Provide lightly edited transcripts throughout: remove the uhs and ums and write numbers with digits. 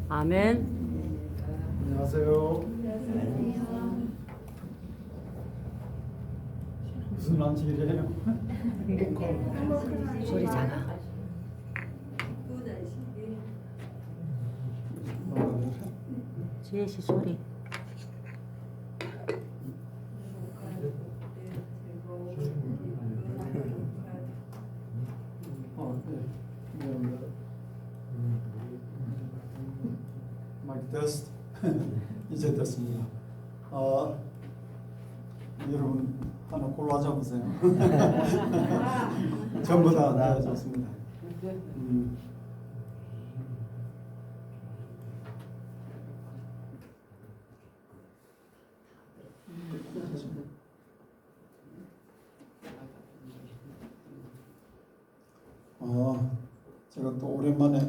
아멘. 안녕하세요. 무슨 안식일이에요? 소리 작아. 지혜씨 소리. 미안합니다. 마이크 테스트. 이제 됐습니다. 여러분 하나 골라 잡으세요. 전부 다 좋습니다. 제가 또 오랜만에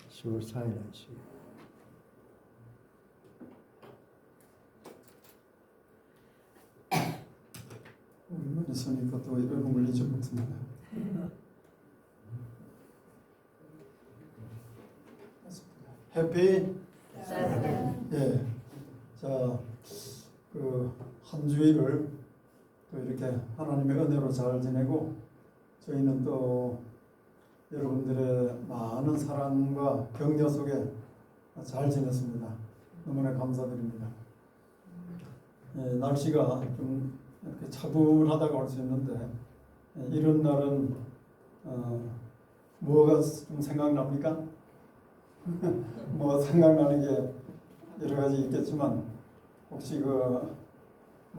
10월 4일 날씨. 오랜만에 서니까 또 얼굴을 잊어먹습니다. 해피? 예. 자, 한 주일을 또 이렇게 하나님의 은혜로 잘 지내고 저희는 또 여러분들의 많은 사랑과 격려 속에 잘 지냈습니다. 너무나 감사드립니다. 예, 날씨가 좀 이렇게 차분하다고 할 수 있는데 이런 날은 뭐가 좀 생각납니까? 뭐 생각나는 게 여러 가지 있겠지만 혹시 뭐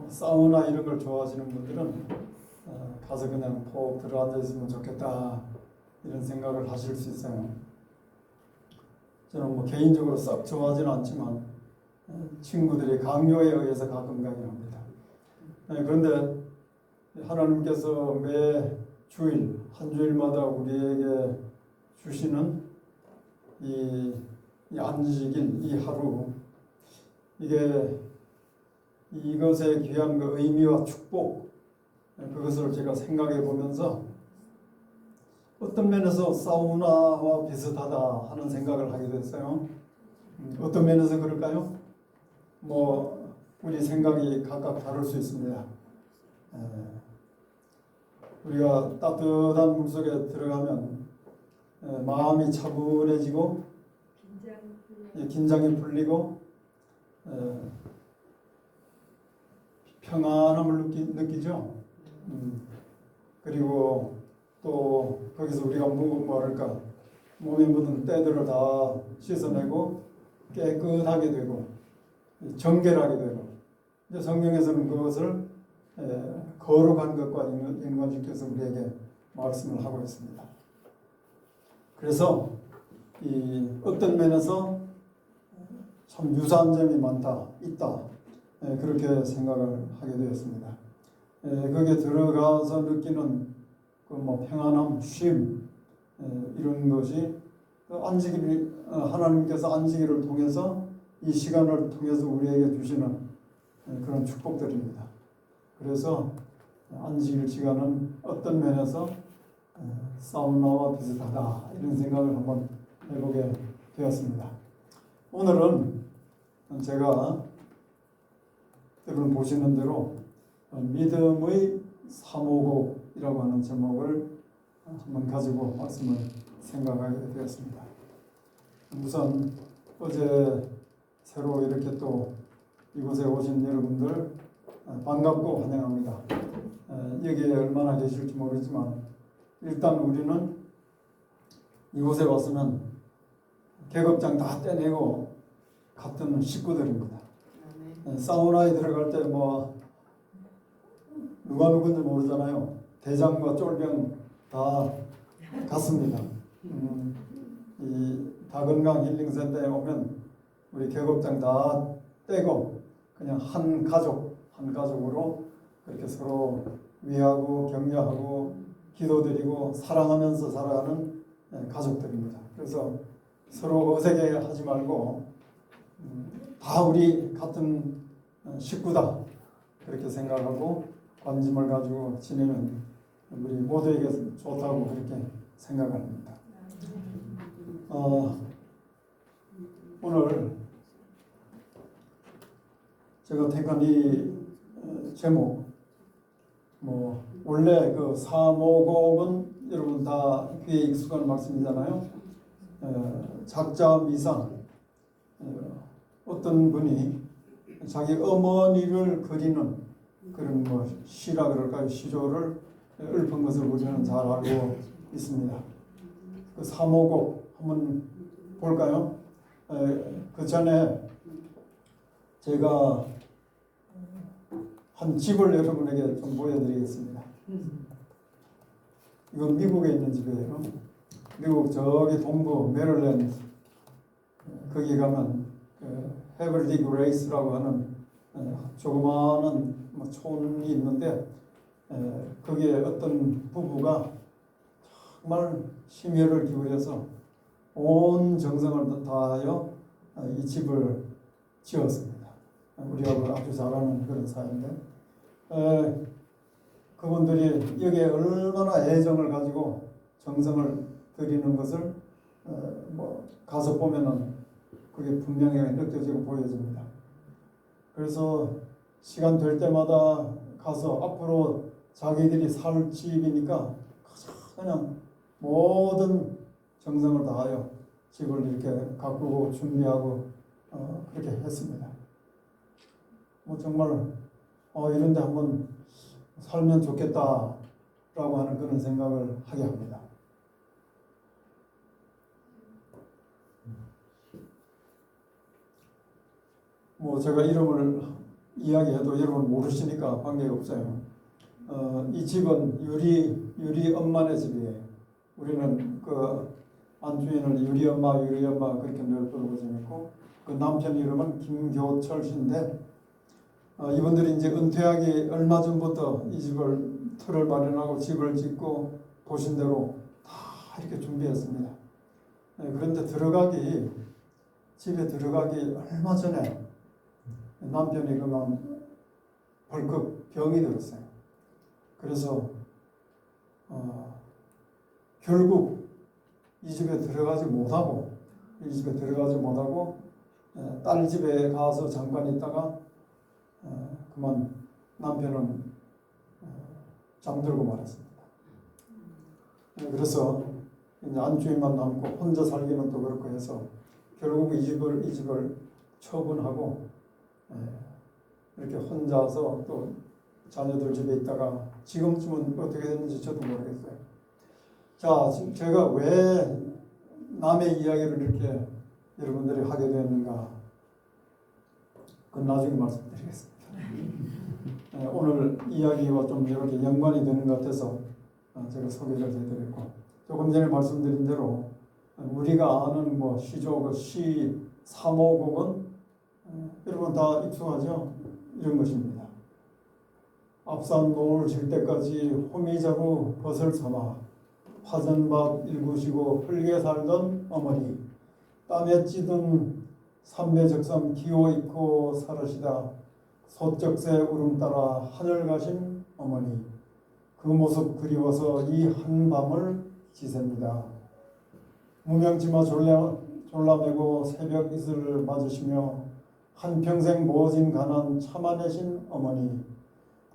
사우나 이런 걸 좋아하시는 분들은 가서 그냥 푹 들어앉아 있으면 좋겠다 이런 생각을 하실 수 있어요. 저는 뭐 개인적으로 썩 좋아하지는 않지만 친구들이 강요에 의해서 가끔 가긴 합니다. 그런데 하나님께서 매 주일 한 주일마다 우리에게 주시는 이 안식일 이 하루 이것의 귀한 그 의미와 축복 그것을 제가 생각해 보면서 어떤 면에서 사우나와 비슷하다 하는 생각을 하게 됐어요. 어떤 면에서 그럴까요? 뭐 우리 생각이 각각 다를 수 있습니다. 우리가 따뜻한 물속에 들어가면 마음이 차분해지고 긴장이 풀리고 평안함을 느끼죠. 그리고 또 거기서 우리가 뭐랄까 몸에 묻은 때들을 다 씻어내고 깨끗하게 되고 정결하게 되고 이제 성경에서는 그것을 거룩한 것과 연관시켜서 우리에게 말씀을 하고 있습니다. 그래서 이 어떤 면에서 참 유사한 점이 있다 그렇게 생각을 하게 되었습니다. 거기에 들어가서 느끼는 그 뭐 평안함, 쉼 이런 것이 하나님께서 안식일을 통해서 이 시간을 통해서 우리에게 주시는 그런 축복들입니다. 그래서 안식일 시간은 어떤 면에서 사우나와 비슷하다 이런 생각을 한번 해보게 되었습니다. 오늘은 제가 여러분 보시는 대로 믿음의 사모곡이라고 하는 제목을 한번 가지고 말씀을 생각하게 되었습니다. 우선 어제 새로 이렇게 또 이곳에 오신 여러분들 반갑고 환영합니다. 여기에 얼마나 계실지 모르지만 일단 우리는 이곳에 왔으면 계급장 다 떼내고 같은 식구들입니다. 사우나에 들어갈 때 뭐 누가 누군지 모르잖아요. 대장과 쫄병 다 같습니다. 이 다건강 힐링센터에 오면 우리 계급장 다 떼고 그냥 한 가족으로 그렇게 서로 위하고 격려하고 기도드리고 사랑하면서 살아가는 가족들입니다. 그래서 서로 어색해하지 말고 다 우리 같은 식구다 그렇게 생각하고 관심을 가지고 지내면 우리 모두에게 좋다고 그렇게 생각합니다. 오늘 제가 택한 이 제목, 원래 그 사모곡은 여러분 다 귀에 익숙한 말씀이잖아요. 작자 미상, 어떤 분이 자기 어머니를 그리는 그런 시라 그럴까요? 시조를 읊은 것을 우리는 잘 알고 있습니다. 그 사모곡 한번 볼까요? 그 전에 제가 한 집을 여러분에게 좀 보여드리겠습니다. 이건 미국에 있는 집이에요. 미국 저기 동부 메릴랜드 거기 가면 헤벌리 그레이스라고 하는 조그마한 촌이 있는데 거기에 어떤 부부가 정말 심혈을 기울여서 온 정성을 다하여 이 집을 지었습니다. 우리하고 아주 잘 아는 그런 사연인데 그분들이 여기에 얼마나 애정을 가지고 정성을 들이는 것을 가서 보면은 그게 분명히 느껴지고 보여집니다. 그래서 시간 될 때마다 가서 앞으로 자기들이 살 집이니까 그냥 모든 정성을 다하여 집을 이렇게 가꾸고 준비하고 그렇게 했습니다. 정말 이런데 한번 살면 좋겠다라고 하는 그런 생각을 하게 합니다. 제가 이름을 이야기해도 여러분 모르시니까 관계가 없어요. 이 집은 유리 엄마네 집이에요. 우리는 그 안주인을 유리 엄마 그렇게 늘 부르고 지냈고 그 남편 이름은 김교철 씨인데 이분들이 이제 은퇴하기 얼마 전부터 이 집을 틀을 마련하고 집을 짓고 보신 대로 다 이렇게 준비했습니다. 그런데 집에 들어가기 얼마 전에 남편이 그만 벌컥 병이 들었어요. 그래서 결국 이 집에 들어가지 못하고 딸 집에 가서 잠깐 있다가 그만 남편은 잠들고 말았습니다. 그래서 이제 안주인만 남고 혼자 살기는 또 그렇고 해서 결국 이 집을 처분하고 이렇게 혼자서 또 자녀들 집에 있다가 지금쯤은 어떻게 됐는지 저도 모르겠어요. 자, 제가 왜 남의 이야기를 이렇게 여러분들이 하게 되었는가? 그건 나중에 말씀드리겠습니다. 오늘 이야기와 좀 이렇게 연관이 되는 것 같아서 제가 소개를 해드렸고 조금 전에 말씀드린 대로 우리가 아는 시조, 시, 사모곡은 여러분 다 익숙하죠? 이런 것입니다. 앞산 노을 질 때까지 호미자루 벗을 삼아 화전밥 일구시고 흙에 살던 어머니 땀에 찌든 삼배적삼 기호 잊고 살으시다 소쩍새 울음 따라 하늘 가신 어머니 그 모습 그리워서 이 한밤을 지셉니다. 무명치마 졸라매고 새벽 이슬을 맞으시며 한평생 모진 가난 참아내신 어머니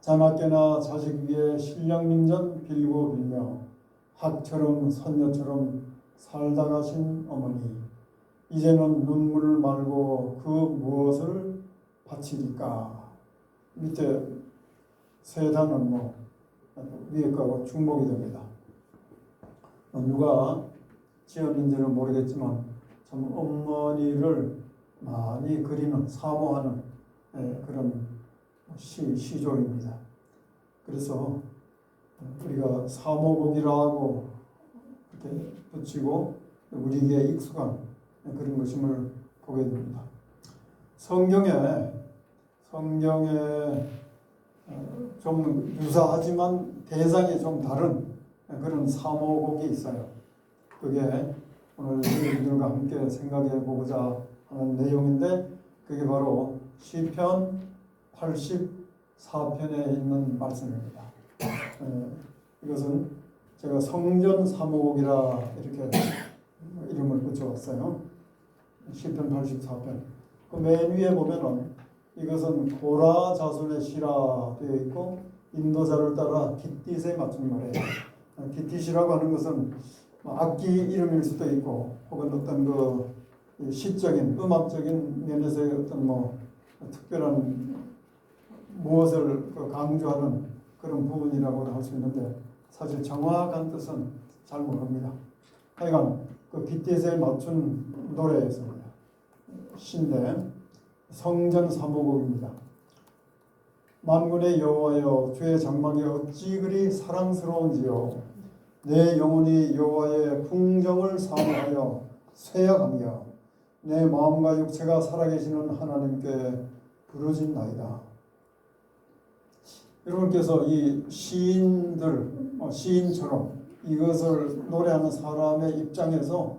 자나깨나 자식 위에 신령민전 빌고 빌며 학처럼 선녀처럼 살다 가신 어머니 이제는 눈물을 말고 그 무엇을 바치리까. 밑에 세 단은 위에 거하고 중복이 됩니다. 누가 지었는지는 모르겠지만 참 어머니를 많이 그리는 사모하는 그런 시조입니다. 그래서 우리가 사모곡이라고 이렇게 붙이고 우리에게 익숙한 그런 것임을 보게 됩니다. 성경에 좀 유사하지만 대상이 좀 다른 그런 사모곡이 있어요. 그게 오늘 여러분들과 함께 생각해 보고자 하는 내용인데 그게 바로 시편 84편에 있는 말씀입니다. 이것은 제가 성전 사모곡이라 이렇게 이름을 붙여왔어요. 시편 84편. 그 맨 위에 보면은 이것은 고라 자손의 시라 되어 있고 인도자를 따라 깃딧에 맞춘 노래. 깃딧이라고 하는 것은 악기 이름일 수도 있고 혹은 어떤 그 시적인 음악적인 면에서의 어떤 뭐 특별한 무엇을 강조하는 그런 부분이라고 할 수 있는데 사실 정확한 뜻은 잘 모릅니다. 하여간 그 깃딧에 맞춘 노래였습니다. 시인데 성전 사모곡입니다. 만군의 여호와여 주의 장막이 어찌 그리 사랑스러운지요. 내 영혼이 여호와의 궁정을 사모하여 쇠약하며 내 마음과 육체가 살아계시는 하나님께 부르짖나이다. 여러분께서 이 시인처럼 이것을 노래하는 사람의 입장에서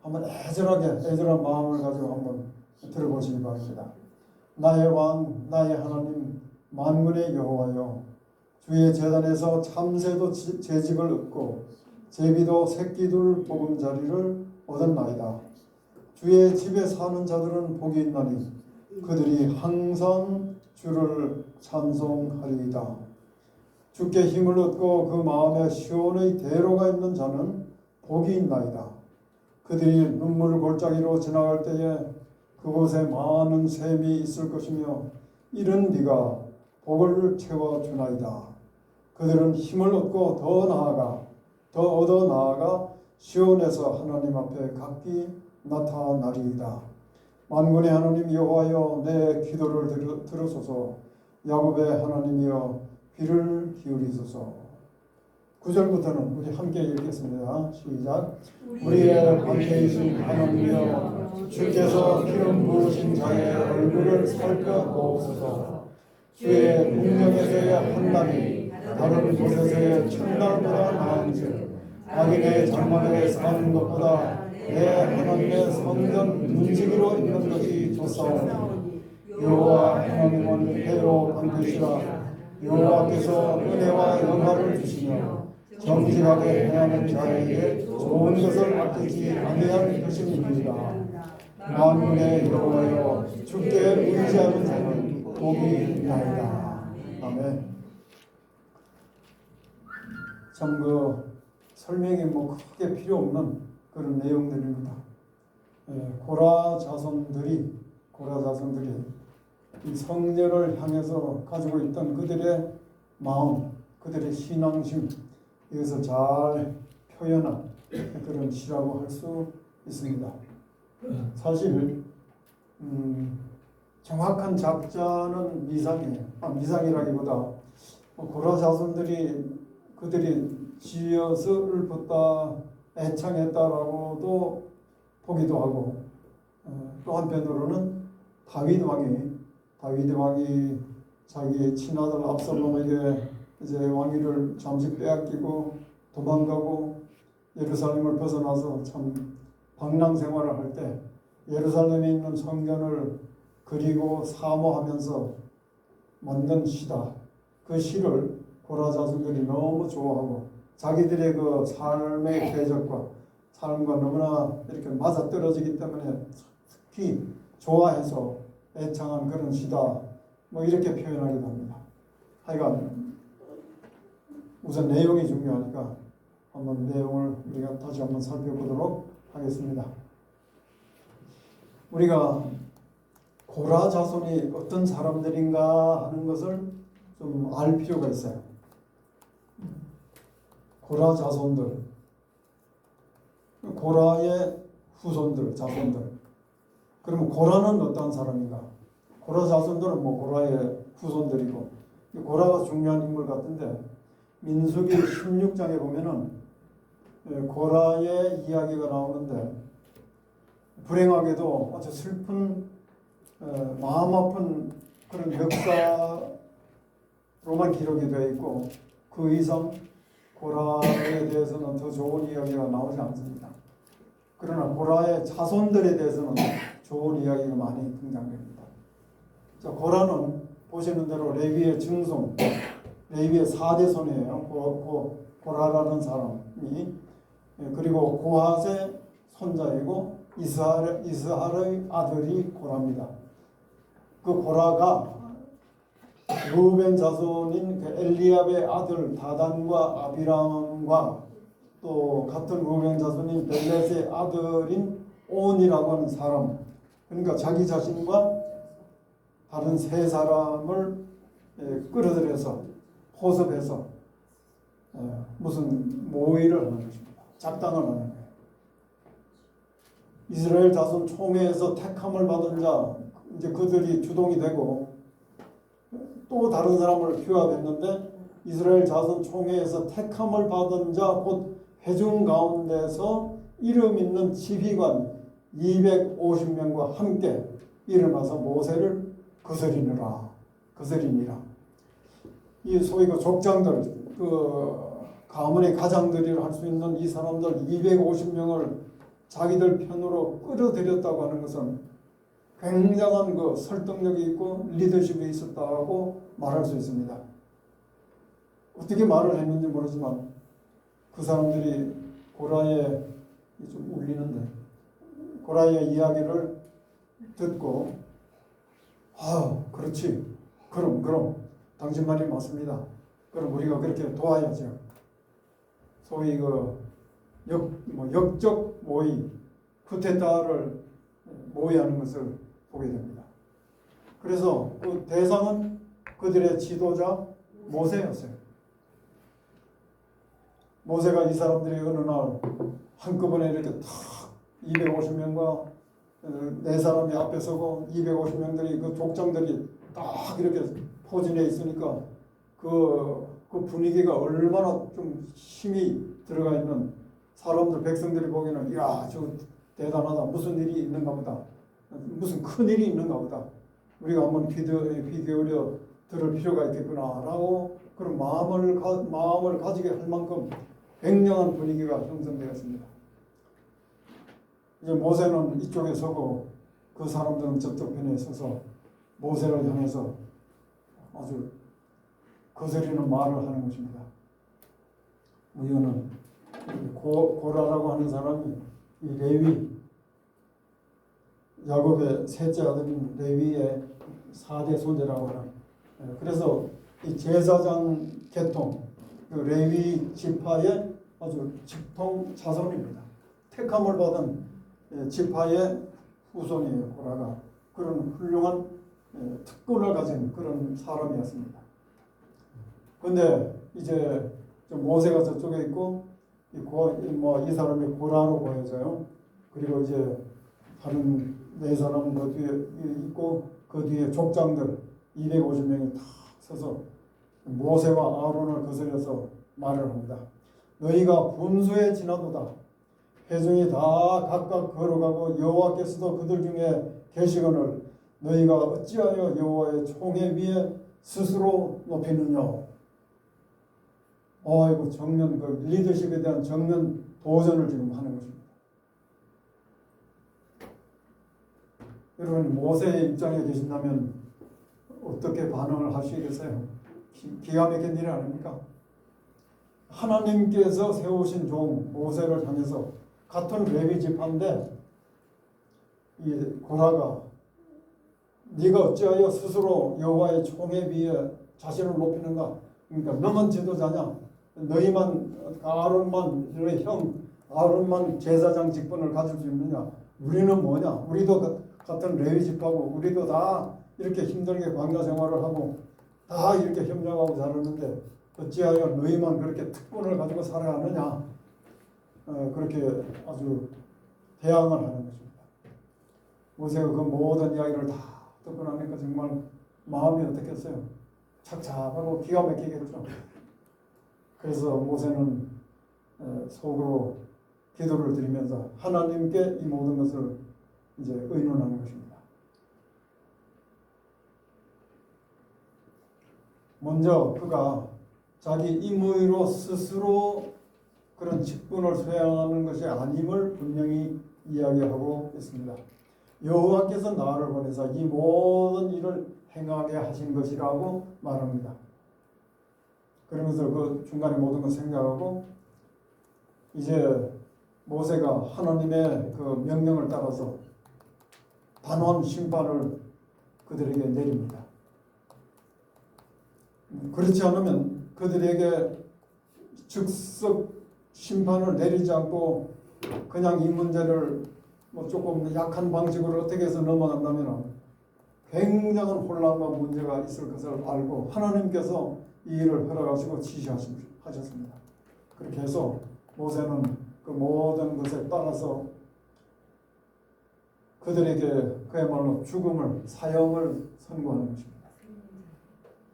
한번 애절한 마음을 가지고 한번 들어보시기 바랍니다. 나의 왕, 나의 하나님, 만군의 여호와여, 주의 제단에서 참새도 재직을 얻고 제비도 새끼둘 보금자리를 얻었나이다. 주의 집에 사는 자들은 복이 있나니 그들이 항상 주를 찬송하리이다. 주께 힘을 얻고 그 마음에 시온의 대로가 있는 자는 복이 있나이다. 그들이 눈물 골짜기로 지나갈 때에 그곳에 많은 샘이 있을 것이며 이른 네가 복을 채워주나이다. 그들은 힘을 얻고 더 얻어 나아가 시온에서 하나님 앞에 각기 나타나리이다. 만군의 하나님 여호와여 내 기도를 들으소서. 야곱의 하나님이여 귀를 기울이소서. 9절부터는 우리 함께 읽겠습니다. 시작. 우리의 관계이신 하나님이여 주께서 기름 부으신 자의 얼굴을 살펴보옵소서. 주의 운명에서의 한남이 다른 곳에서의 천달보다 나은즉 악인의 장막에 사는 것보다 내 하나님의 성전 문지기로 있는 것이 좋사오니 여호와 하나님은 회로 반드시라. 여호와께서 은혜와 영화를 주시며 정직하게 행하는 자에게 좋은 것을 아끼지 아니할 것임이니라. 만군의 여호와여 주께 의지하는 자는 복이 있나이다. 아멘. 참 설명이 크게 필요 없는 그런 내용들입니다. 고라 자손들이 이 성전을 향해서 가지고 있던 그들의 마음, 그들의 신앙심, 이것을 잘 표현한 그런 시라고 할 수 있습니다. 사실 정확한 작자는 미상이에요. 미상이라기보다 고라 자손들이 그들이 지어서를 붙다 애창했다라고도 보기도 하고, 또 한편으로는 다윗 왕이 자기 친아들 압살롬에게 이제 왕위를 잠시 빼앗기고 도망가고 예루살렘을 벗어나서 참 방랑 생활을 할 때 예루살렘에 있는 성전을 그리고 사모하면서 만든 시다. 그 시를 고라 자손들이 너무 좋아하고 자기들의 그 삶의 궤적과 삶과 너무나 이렇게 맞아떨어지기 때문에 특히 좋아해서 애창한 그런 시다. 이렇게 표현하기도 합니다. 하여간 우선 내용이 중요하니까 한번 내용을 우리가 다시 한번 살펴보도록 하겠습니다. 우리가 고라 자손이 어떤 사람들인가 하는 것을 좀 알 필요가 있어요. 고라 자손들, 고라의 후손들, 자손들. 그러면 고라는 어떤 사람인가? 고라 자손들은 고라의 후손들이고, 고라가 중요한 인물 같은데 민수기 16장에 보면은 고라의 이야기가 나오는데 불행하게도 아주 슬픈 마음 아픈 그런 역사로만 기록이 되어 있고 그 이상 고라에 대해서는 더 좋은 이야기가 나오지 않습니다. 그러나 고라의 자손들에 대해서는 좋은 이야기가 많이 등장됩니다. 자, 고라는 보시는 대로 레위의 증손, 레위의 4대 손이에요. 고라라는 사람이. 그리고 고핫의 손자이고 이스할의 아들이 고라입니다. 그 고라가 루벤 자손인 그 엘리압의 아들 다단과 아비람과 또 같은 루벤 자손인 벨렛의 아들인 온이라고 하는 사람, 그러니까 자기 자신과 다른 세 사람을 끌어들여서 포섭해서 무슨 모의를 하는 것입니다. 작당을 하는 거예요. 이스라엘 자손 총회에서 택함을 받은 자, 이제 그들이 주동이 되고 또 다른 사람을 휴합했는데 이스라엘 자손 총회에서 택함을 받은 자 곧 회중 가운데서 이름 있는 지휘관 250명과 함께 일어나서 모세를 거스리니라. 이 소위 그 족장들, 그 가문의 가장들이라 할 수 있는 이 사람들 250명을 자기들 편으로 끌어들였다고 하는 것은 굉장한 그 설득력이 있고 리더십이 있었다고 말할 수 있습니다. 어떻게 말을 했는지 모르지만 그 사람들이 고라의 좀 울리는데 고라의 이야기를 듣고 그렇지, 그럼 당신 말이 맞습니다. 그럼 우리가 그렇게 도와야죠. 소위 그 역적 모의, 쿠데타를 모의하는 것을 보게 됩니다. 그래서 그 대상은 그들의 지도자 모세였어요. 모세가 이 사람들이 어느 날 한꺼번에 이렇게 탁 250명과 네 사람이 앞에 서고 250명들이 그 족장들이 딱 이렇게 포진해 있으니까 그 분위기가 얼마나 좀 힘이 들어가 있는 사람들, 백성들이 보기에는 이야, 저 대단하다. 무슨 일이 있는가 보다. 무슨 큰 일이 있는가 보다. 우리가 한번 귀 기울여 들을 필요가 있겠구나라고 그런 마음을 가지게 할 만큼 굉장한 분위기가 형성되었습니다. 이제 모세는 이쪽에 서고 그 사람들은 저쪽 편에 서서 모세를 향해서 아주 거스리는 말을 하는 것입니다. 이거는 고라라고 하는 사람이 이 레위, 야곱의 셋째 아들인 레위의 4대 손자라고 하는, 그래서 이 제사장 계통, 그 레위 지파의 아주 직통 자손입니다. 택함을 받은 지파의 후손이에요. 고라가 그런 훌륭한 특권을 가진 그런 사람이었습니다. 그런데 이제 모세가 저쪽에 있고 이 사람이 고라로 보여져요. 그리고 이제 다른 네 사람은 그 뒤에 있고 그 뒤에 족장들 250명이 다 서서 모세와 아론을 거스려서 말을 합니다. 너희가 분수에 지나도다. 회중이 다 각각 걸어가고 여호와께서도 그들 중에 계시거늘 너희가 어찌하여 여호와의 총회 위에 스스로 높이느냐. 이거 정면 그 리더십에 대한 정면 도전을 지금 하는 것입니다. 여러분 모세의 입장에 계신다면 어떻게 반응을 하시겠어요? 기가 막힌 일이 아닙니까? 하나님께서 세우신 종 모세를 향해서 같은 레위 지파인데 이 고라가 네가 어찌하여 스스로 여호와의 총회 위에 자신을 높이는가? 그러니까 너만 지도자냐? 너희만 아론만 너희 형 아론만 제사장 직분을 가질 수 있느냐? 우리는 뭐냐? 우리도 같은 레위 지파고 우리도 다 이렇게 힘들게 광야 생활을 하고 다 이렇게 협력하고 살았는데 어찌하여 너희만 그렇게 특권을 가지고 살아야 하느냐? 그렇게 아주 대항을 하는 것입니다. 모세가 그 모든 이야기를 다 듣고 나니까 정말 마음이 어떻겠어요? 착잡하고 기가 막히겠죠. 그래서 모세는 속으로 기도를 드리면서 하나님께 이 모든 것을 이제 의논하는 것입니다. 먼저 그가 자기 임의로 스스로 그런 직분을 수행하는 것이 아님을 분명히 이야기하고 있습니다. 여호와께서 나를 보내사 이 모든 일을 행하게 하신 것이라고 말합니다. 그러면서 그 중간에 모든 걸 생각하고 이제 모세가 하나님의 그 명령을 따라서 단호한 심판을 그들에게 내립니다. 그렇지 않으면 그들에게 즉석 심판을 내리지 않고 그냥 이 문제를 뭐 조금 약한 방식으로 어떻게 해서 넘어간다면 굉장한 혼란과 문제가 있을 것을 알고 하나님께서 이 일을 허락하시고 지시하셨습니다. 그렇게 해서 모세는 그 모든 것에 따라서 그들에게 그야말로 죽음을, 사형을 선고하는 것입니다.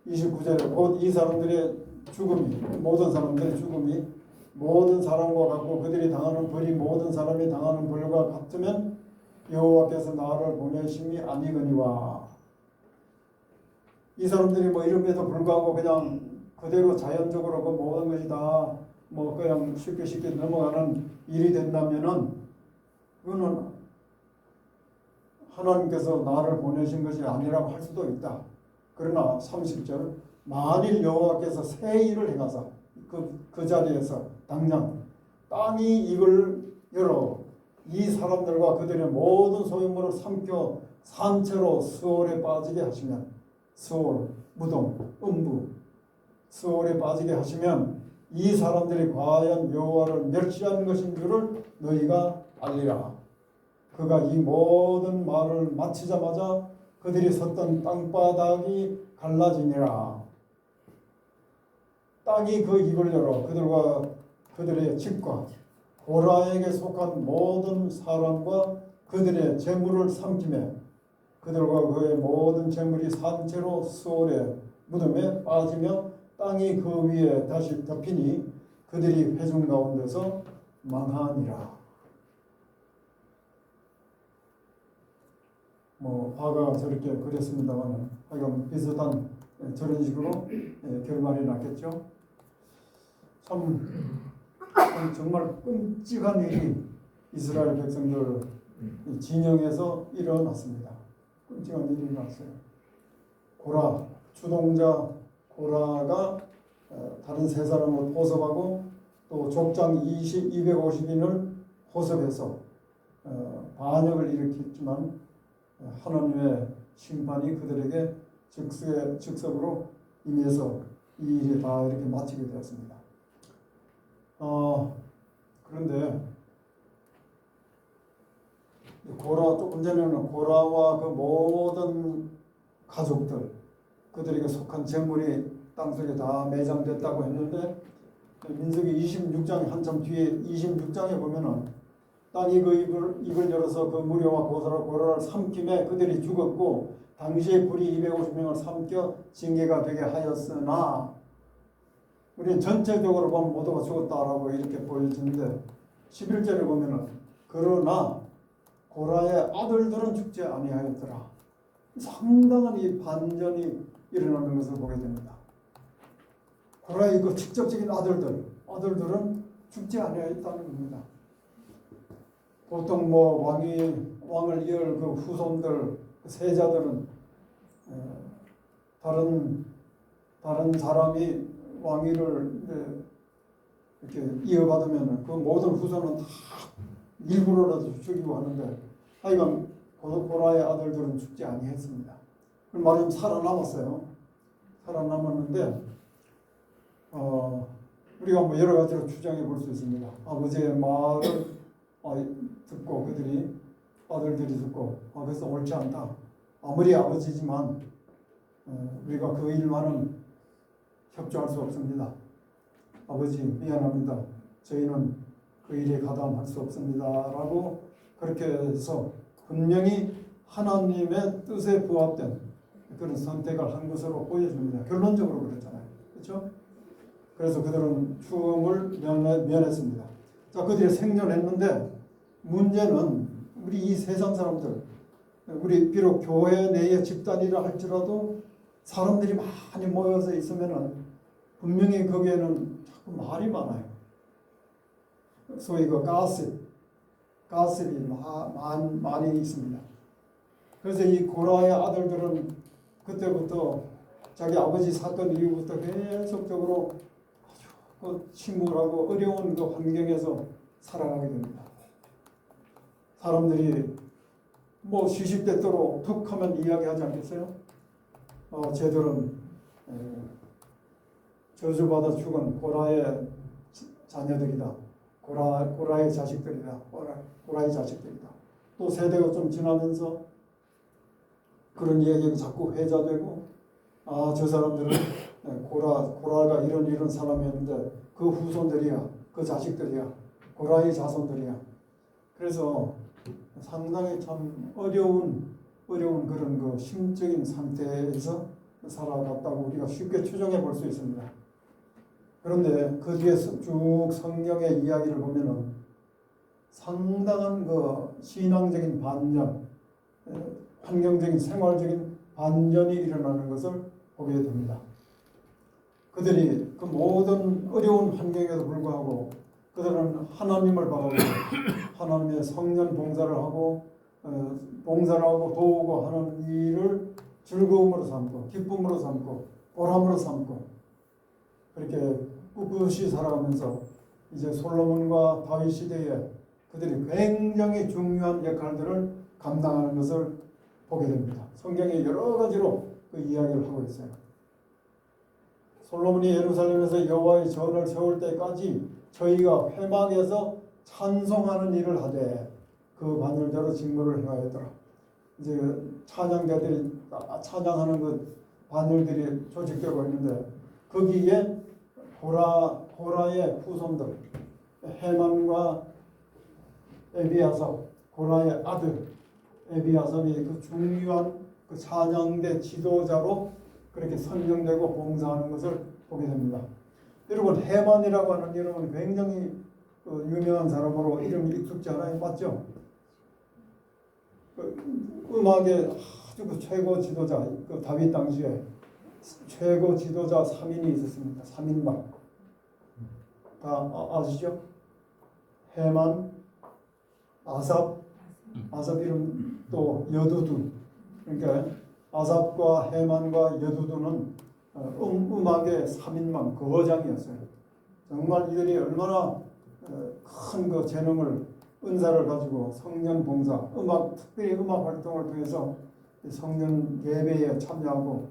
29절에 곧 이 사람들의 죽음이, 모든 사람들의 죽음이 모든 사람과 같고 그들이 당하는 벌이 모든 사람이 당하는 벌과 같으면 여호와께서 나를 보내심이 아니거니와. 이 사람들이 뭐 이름에도 불구하고 그냥 그대로 자연적으로 그 모든 것이 다 뭐 그냥 쉽게 넘어가는 일이 된다면은 그거는 하나님께서 나를 보내신 것이 아니라고 할 수도 있다. 그러나 30절 만일 여호와께서 새 일을 행하사 그 자리에서 당장 땅이 입을 열어 이 사람들과 그들의 모든 소유물을 삼켜 산채로 수월에 빠지게 하시면, 수월, 무동, 음부, 수월에 빠지게 하시면 이 사람들이 과연 여호와를 멸시하는 것인 줄을 너희가 알리라. 그가 이 모든 말을 마치자마자 그들이 섰던 땅바닥이 갈라지니라. 땅이 그 입을 열어 그들과 그들의 집과 고라에게 속한 모든 사람과 그들의 재물을 삼키매 그들과 그의 모든 재물이 산채로 수월의 무덤에 빠지며 땅이 그 위에 다시 덮이니 그들이 회중 가운데서 망하니라. 뭐 화가 저렇게 그렸습니다만 하여간 비슷한 저런 식으로 결말이 났겠죠. 참 정말 끔찍한 일이 이스라엘 백성들 진영에서 일어났습니다. 끔찍한 일이 났어요. 고라, 주동자 고라가 다른 세 사람을 포섭하고 또 족장 250인을 포섭해서 반역을 일으켰지만 하나님의 심판이 그들에게 즉석으로 임해서 이 일이 다 이렇게 마치게 되었습니다. 그런데 조금 전에는 고라와 그 모든 가족들 그들에게 속한 재물이 땅속에 다 매장됐다고 했는데 민수기 26장 한참 뒤에 26장에 보면은 땅이 그 입을 열어서 그 무료와 고라를 삼킴에 그들이 죽었고 당시에 불이 250명을 삼켜 징계가 되게 하였으나 우리는 전체적으로 보면 모두가 죽었다라고 이렇게 보여지는데 11절에 보면은 그러나 고라의 아들들은 죽지 아니하였더라. 상당한 이 반전이 일어나는 것을 보게 됩니다. 고라의 그 직접적인 아들들은 죽지 아니하였다는 겁니다. 보통 뭐 왕을 이을 그 후손들, 그 세자들은 다른 사람이 왕위를 이렇게 이어받으면 그 모든 후손은 다 일부러라도 죽이고 하는데 하여간 고라의 아들들은 죽지 아니했습니다. 말하자면 살아남았어요. 살아남았는데 우리가 뭐 여러 가지로 추정해 볼 수 있습니다. 아버지의 말을 듣고 그들이 아들들이 듣고 그래서 옳지 않다. 아무리 아버지지만 우리가 그 일만은 협조할 수 없습니다. 아버지 미안합니다. 저희는 그 일에 가담할 수 없습니다. 라고 그렇게 해서 분명히 하나님의 뜻에 부합된 그런 선택을 한 것으로 보여집니다. 결론적으로 그렇잖아요. 그렇죠? 그래서 그들은 죽음을 면했습니다. 자, 그들이 생존했는데 문제는 우리 이 세상 사람들, 우리 비록 교회 내에 집단이라 할지라도 사람들이 많이 모여서 있으면은 분명히 거기에는 자꾸 말이 많아요. 소위 그 가십이 많이 있습니다. 그래서 이 고라의 아들들은 그때부터 자기 아버지 사건 이후부터 계속적으로 아주 침울하고 어려운 그 환경에서 살아가게 됩니다. 사람들이 뭐 시시때때로 툭 하면 이야기하지 않겠어요? 쟤들은 저주받아 죽은 고라의 자녀들이다. 고라의 자식들이다. 고라의 자식들이다. 또 세대가 좀 지나면서 그런 이야기가 자꾸 회자되고 저 사람들은 고라가 이런 사람이었는데 그 후손들이야. 그 자식들이야. 고라의 자손들이야. 그래서 상당히 참 어려운 그런 그 심적인 상태에서 살아갔다고 우리가 쉽게 추정해 볼 수 있습니다. 그런데 그 뒤에서 쭉 성경의 이야기를 보면은 상당한 그 신앙적인 반전, 환경적인 생활적인 반전이 일어나는 것을 보게 됩니다. 그들이 그 모든 어려운 환경에도 불구하고 그들은 하나님을 바라보고 하나님의 성전 봉사를 하고 도우고 하는 일을 즐거움으로 삼고 기쁨으로 삼고 보람으로 삼고 그렇게 꿋꿋이 살아가면서 이제 솔로몬과 다윗 시대에 그들이 굉장히 중요한 역할들을 감당하는 것을 보게 됩니다. 성경에 여러 가지로 그 이야기를 하고 있어요. 솔로몬이 예루살렘에서 여호와의 전을 세울 때까지 저희가 회막에서 찬송하는 일을 하되 그 반열대로 직무를 행하였더라. 이제 찬양대들이 찬양하는 그 반열들이 조직되고 있는데 거기에 고라의 후손들 헤만과 에비아삽 고라의 아들 에비아삽이 그 중요한 그 찬양대 지도자로 그렇게 선정되고 봉사하는 것을 보게 됩니다. 여러분 헤만이라고 하는 이름은 굉장히 유명한 사람으로 이름이 익숙지 않아요? 맞죠? 음악의 아주 그 최고 지도자, 그 다윗 당시에 최고 지도자 3인이 있었습니다. 3인방. 다 아시죠? 헤만, 아삽 이름 또 여두둔. 그러니까 아삽과 헤만과 여두둔은 음악의 3인방 거장이었어요. 정말 이들이 얼마나 큰 그 재능을 은사를 가지고 성년 봉사, 특별히 음악 활동을 통해서 성년 예배에 참여하고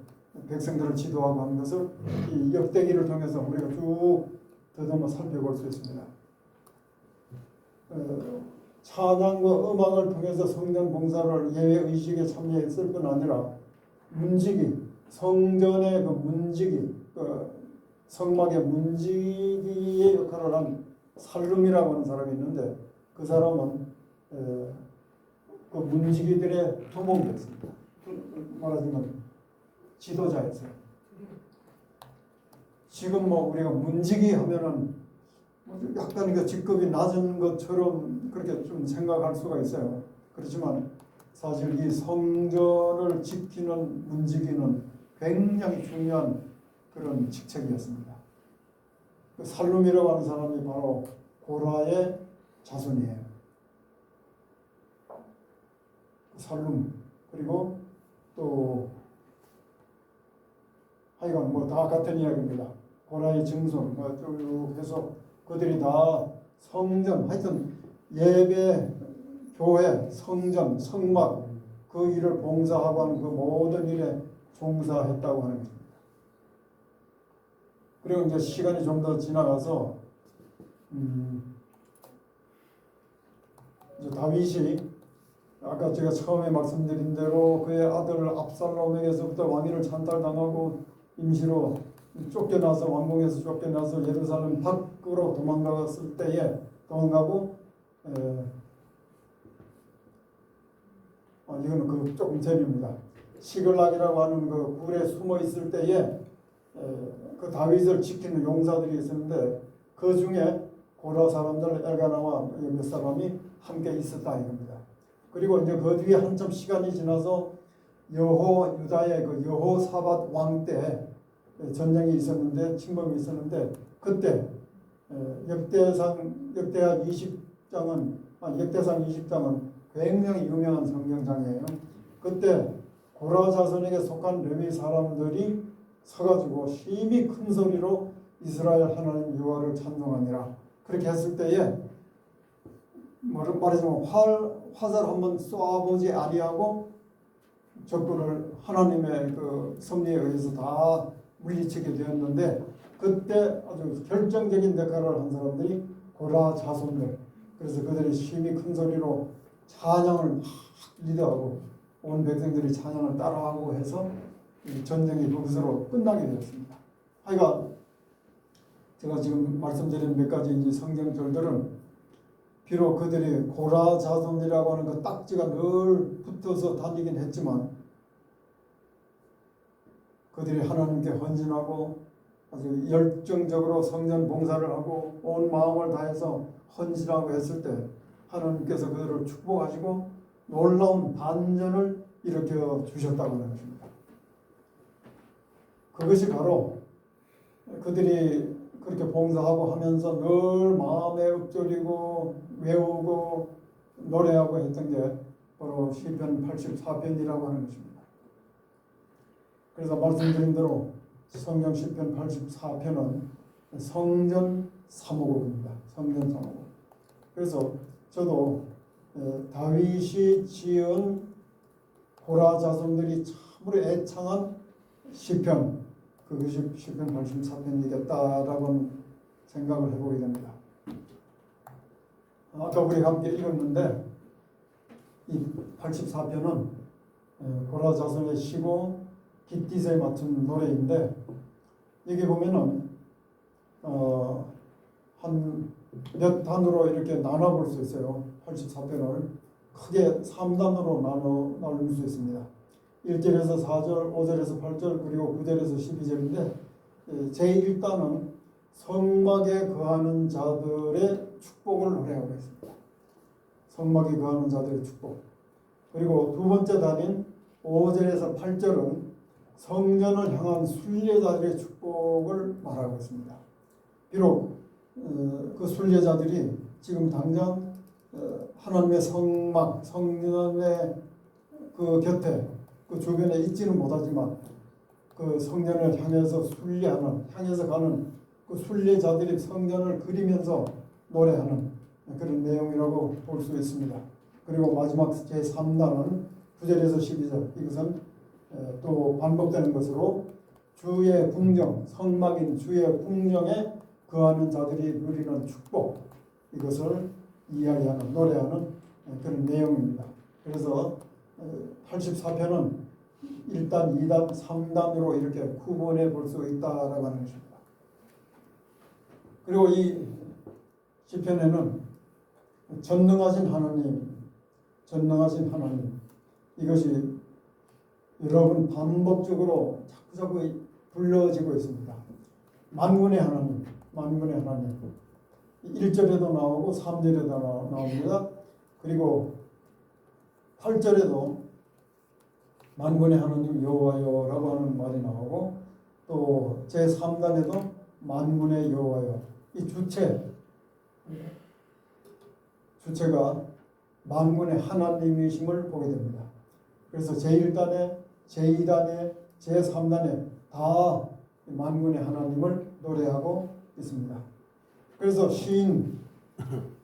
백성들을 지도하고 하는 것을 이 역대기를 통해서 우리가 쭉 더듬어 살펴볼 수 있습니다. 찬양과 음악을 통해서 성전 봉사를 예배 의식에 참여했을 뿐 아니라 성전의 그 문지기, 성막의 문지기의 역할을 한 살룸이라고 하는 사람이 있는데 그 사람은 그 문지기들의 두목이었습니다. 말하자면 지도자였어요. 지금 뭐 우리가 문지기 하면은 약간 그 직급이 낮은 것처럼 그렇게 좀 생각할 수가 있어요. 그렇지만 사실 이 성전을 지키는 문지기는 굉장히 중요한 그런 직책이었습니다. 그 살룸이라고 하는 사람이 바로 고라의 자손이에요. 살룸 그리고 또 하여간 뭐 다 같은 이야기입니다. 고라의 증손 쭉 해서 그들이 다 성전 하여튼 예배 교회 성전 성막 그 일을 봉사하고 하는 그 모든 일에 종사했다고 하는 것입니다. 그리고 이제 시간이 좀 더 지나가서 이제 다윗이 아까 제가 처음에 말씀드린 대로 그의 아들 압살롬에게서부터 왕위를 찬탈당하고 임시로 쫓겨나서 왕궁에서 쫓겨나서 예루살렘 밖으로 도망갔을 때에 이거는 그 조금 전입니다. 시글락이라고 하는 그 굴에 숨어 있을 때에 그 다윗을 지키는 용사들이 있었는데 그 중에 고라 사람들 엘가나와 몇 사람이 함께 있었다 이겁니다. 그리고 이제 그 뒤에 한참 시간이 지나서 유다의 그 여호사밧 왕 때 전쟁이 있었는데 침범이 있었는데 그때 역대상 20장은 굉장히 유명한 성경장이에요. 그때 고라 자손에게 속한 레위 사람들이 서가지고 심히 큰 소리로 이스라엘 하나님 여호와를 찬송하니라. 그렇게 했을 때에 말하자면 화살을 한번 쏘아보지 아니하고 적군을 하나님의 그 섭리에 의해서 다 물리치게 되었는데, 그때 아주 결정적인 대가를 한 사람들이 고라 자손들. 그래서 그들이 심히 큰 소리로 찬양을 막 리드하고 온 백성들이 찬양을 따라하고 해서 이 전쟁이 거기서로 끝나게 되었습니다. 하여간 제가 지금 말씀드린 몇 가지 이제 성경 절들은 비록 그들이 고라 자손이라고 하는 그 딱지가 늘 붙어서 다니긴 했지만, 그들이 하나님께 헌신하고 아주 열정적으로 성전 봉사를 하고 온 마음을 다해서 헌신하고 했을 때 하나님께서 그들을 축복하시고 놀라운 반전을 일으켜 주셨다고 하는 것입니다. 그것이 바로 그들이 그렇게 봉사하고 하면서 늘 마음에 읊조리고 외우고 노래하고 했던 게 바로 시편 84편이라고 하는 것입니다. 그래서 말씀드린 대로 성경 시편 84편은 성전 사목곡입니다. 성전 사목곡. 그래서 저도 다윗이 지은 고라 자손들이 참으로 애창한 시편, 그것이 시편 84편이겠다라고 생각을 해보게 됩니다. 아까 우리가 함께 읽었는데 이 84편은 고라 자손의 시고 깃깃에 맞춘 노래인데, 여기 보면은 한 몇 단으로 이렇게 나눠볼 수 있어요. 84편을 크게 3단으로 나눌 수 있습니다. 1절에서 4절, 5절에서 8절, 그리고 9절에서 12절인데, 제1단은 성막에 거하는 자들의 축복을 노래하고 있습니다. 성막에 거하는 자들의 축복. 그리고 두 번째 단인 5절에서 8절은 성전을 향한 순례자들의 축복을 말하고 있습니다. 비록 그 순례자들이 지금 당장 하나님의 성막, 성전의 그 곁에 그 주변에 있지는 못하지만 그 성전을 향해서 향해서 가는 그 순례자들이 성전을 그리면서 노래하는 그런 내용이라고 볼 수 있습니다. 그리고 마지막 제3단은 9절에서 12절, 이것은 또 반복되는 것으로 주의 궁정, 성막인 주의 궁정에 거하는 자들이 누리는 축복, 이것을 이야기하는, 노래하는 그런 내용입니다. 그래서 84편은 1단, 2단, 3단으로 이렇게 구분해 볼 수 있다라고 하는 것입니다. 그리고 이 시편에는 전능하신 하나님, 이것이 여러분 반복적으로 자꾸 불러지고 있습니다. 만군의 하나님. 1절에도 나오고 3절에도 나옵니다. 그리고 8절에도 만군의 하나님 여호와여라고 하는 말이 나오고, 또 제3단에도 만군의 여호와여, 이 주체가 만군의 하나님이심을 보게 됩니다. 그래서 제1단에, 제2단에, 제3단에 다 만군의 하나님을 노래하고 있습니다. 그래서 시인,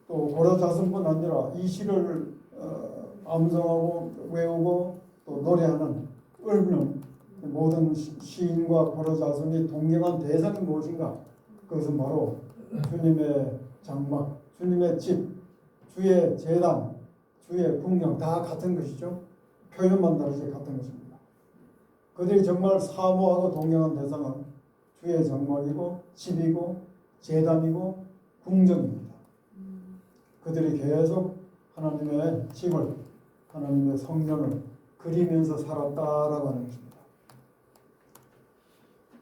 또 고라 자손뿐 아니라 이 시를 암송하고 외우고 또 노래하는 읊는 모든 시인과 고라 자손이 동경한 대상이 무엇인가? 그것은 바로 주님의 장막, 주님의 집, 주의 제단, 주의 궁정, 다 같은 것이죠. 표현만 다르지 같은 것입니다. 그들이 정말 사모하고 동경한 대상은 주의 장막이고 집이고 제단이고 궁정입니다. 그들이 계속 하나님의 집을, 하나님의 성전을 그리면서 살았다라고 하는 것입니다.